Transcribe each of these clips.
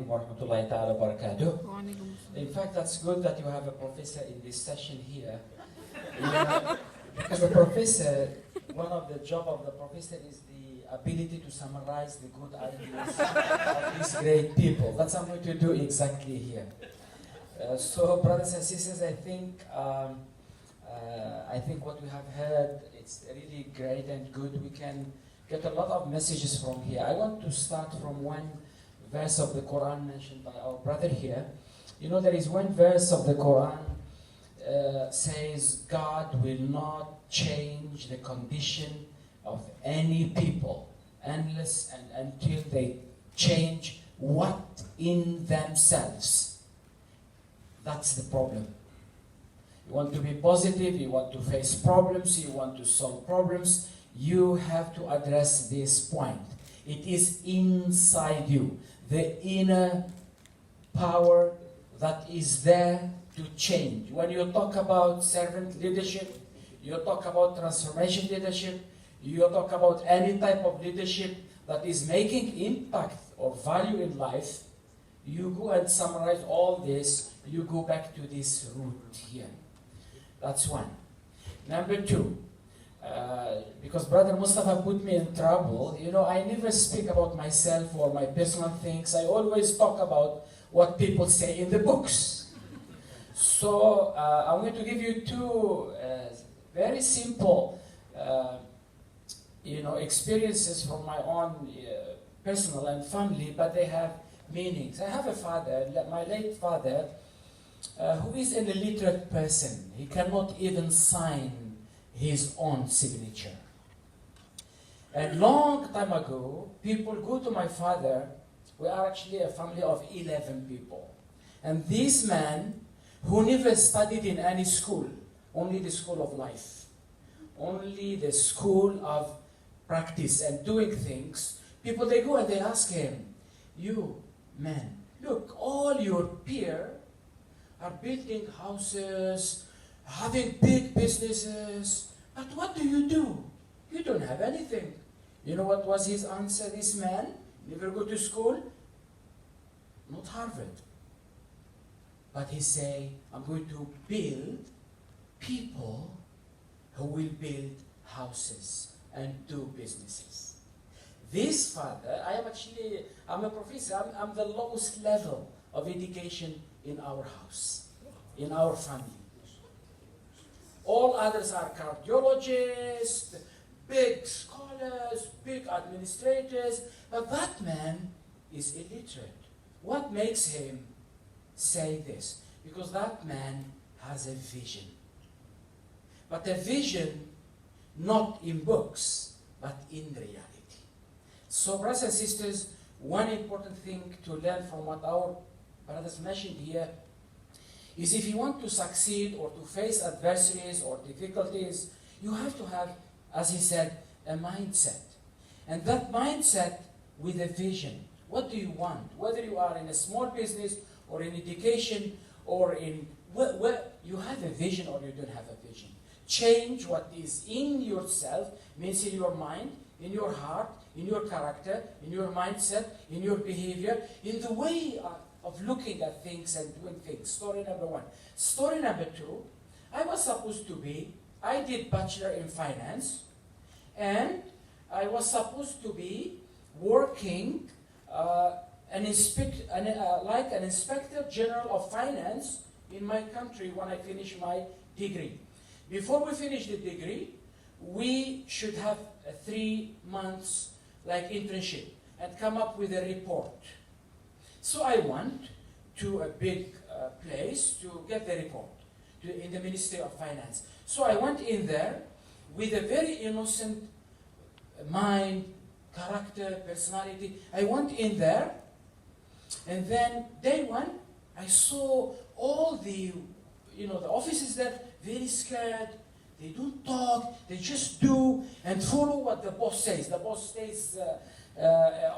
wa rahmatullahi ta'ala wa barakatuh. In fact, that's good that you have a professor in this session here. Because the professor, one of the job of the professor is the ability to summarize the good ideas of these great people. That's what I'm going to do exactly here. So, brothers and sisters, I think what we have heard, it's really great and good. We can get a lot of messages from here. I want to start from one verse of the Quran mentioned by our brother here. You know, there is one verse of the Quran says God will not change the condition of any people unless and until they change what in themselves. That's the problem. You want to be positive, you want to face problems, you want to solve problems, you have to address this point. It is inside you, the inner power that is there to change. When you talk about servant leadership, you talk about transformation leadership, you talk about any type of leadership that is making impact or value in life, you go and summarize all this, you go back to this root here. That's one. Number two, because Brother Mustafa put me in trouble, you know, I never speak about myself or my personal things. I always talk about what people say in the books. So I'm going to give you two very simple, experiences from my own personal and family, but they have meanings. I have a father, my late father, who is an illiterate person. He cannot even sign his own signature. And long time ago, people go to my father. We are actually a family of 11 people. And this man, who never studied in any school, only the school of life, only the school of practice and doing things, people, they go and they ask him, you, man, look, all your peers are building houses, having big businesses, but what do? You don't have anything. You know what was his answer, this man? Never go to school? Not Harvard. But he say, I'm going to build people who will build houses and do businesses. This father, I'm a professor, I'm the lowest level of education in our house, in our family. All others are cardiologists, big scholars, big administrators, but that man is illiterate. What makes him say this? Because that man has a vision. But a vision not in books, but in reality. So, brothers and sisters, one important thing to learn from what our brothers mentioned here is if you want to succeed or to face adversaries or difficulties, you have to have, as he said, a mindset. And that mindset with a vision. What do you want? Whether you are in a small business or in education or in where you have a vision or you don't have a vision. Change what is in yourself, means in your mind, in your heart, in your character, in your mindset, in your behavior, in the way of looking at things and doing things. Story number one. Story number two, I did bachelor in finance, and I was supposed to be working like an inspector general of finance in my country when I finish my degree. Before we finish the degree, we should have a 3 months like internship and come up with a report. So I went to a big place to get the report in the Ministry of Finance. So I went in there with a very innocent mind, character, personality. I went in there, and then day one, I saw all the offices there, very scared. They don't talk, they just do and follow what the boss says. The boss stays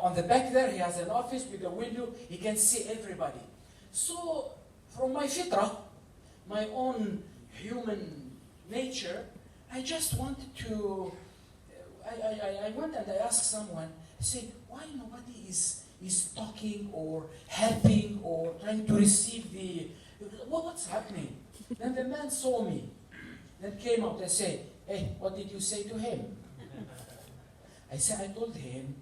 on the back there, he has an office with a window, he can see everybody. So, from my fitra, my own human nature, I just wanted to, I went and I asked someone, I said, why nobody is is talking or helping or trying to receive the, what's happening? Then the man saw me, then came out and said, hey, what did you say to him? I told him,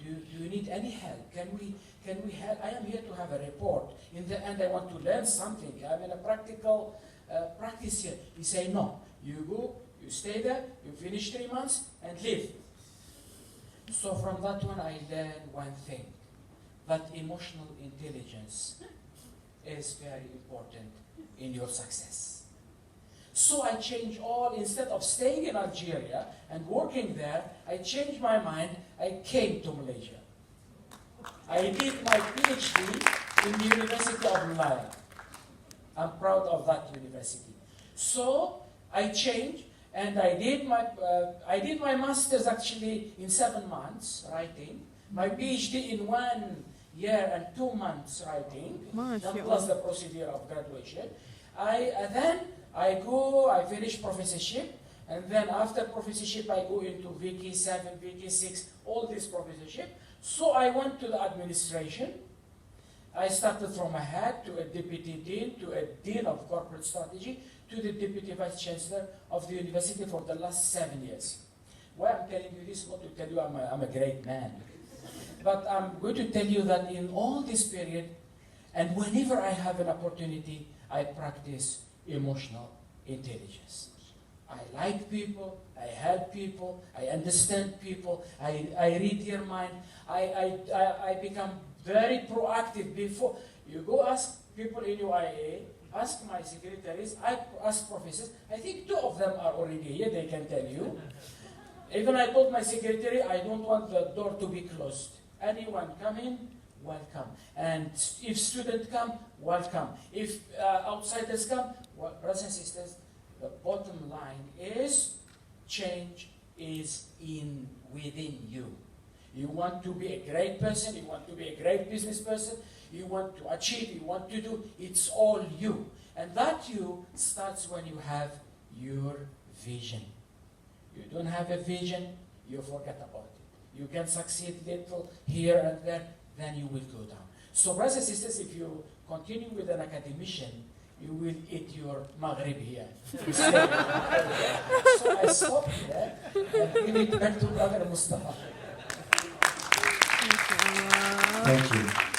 do you need any help? Can we help? I am here to have a report. In the end, I want to learn something. I'm in a practical practice here. He said, no, you go, you stay there, you finish 3 months, and leave. So from that one, I learned one thing, that emotional intelligence is very important in your success. So I changed all, instead of staying in Algeria and working there, I changed my mind, I came to Malaysia. I did my PhD in the University of Malaya. I'm proud of that university. So I changed, and I did my master's actually in 7 months, writing. My PhD in 1 year and 2 months writing, plus the procedure of graduation. Then I finish professorship, and then after professorship I go into VK7, VK6, all this professorship. So I went to the administration. I started from a head to a deputy dean, to a dean of corporate strategy, to the deputy vice chancellor of the university for the last 7 years. Why I'm telling you this, not to tell you I'm a great man. But I'm going to tell you that in all this period, and whenever I have an opportunity, I practice emotional intelligence. I like people, I help people, I understand people, I read their mind, I become very proactive. Before you go ask people in UIA, ask my secretaries, I ask professors, I think 2 of them are already here, they can tell you. Even I told my secretary, I don't want the door to be closed. Anyone come in, welcome. And if students come, welcome. If outsiders come, well, brothers and sisters, the bottom line is change is within you. You want to be a great person, you want to be a great business person, you want to achieve, you want to do, it's all you. And that you starts when you have your vision. You don't have a vision, you forget about it. You can succeed little here and there, then you will go down. So brothers and sisters, if you continue with an academician, you will eat your maghrib here. So I stop here and give it back to Brother Mustafa. Thank you.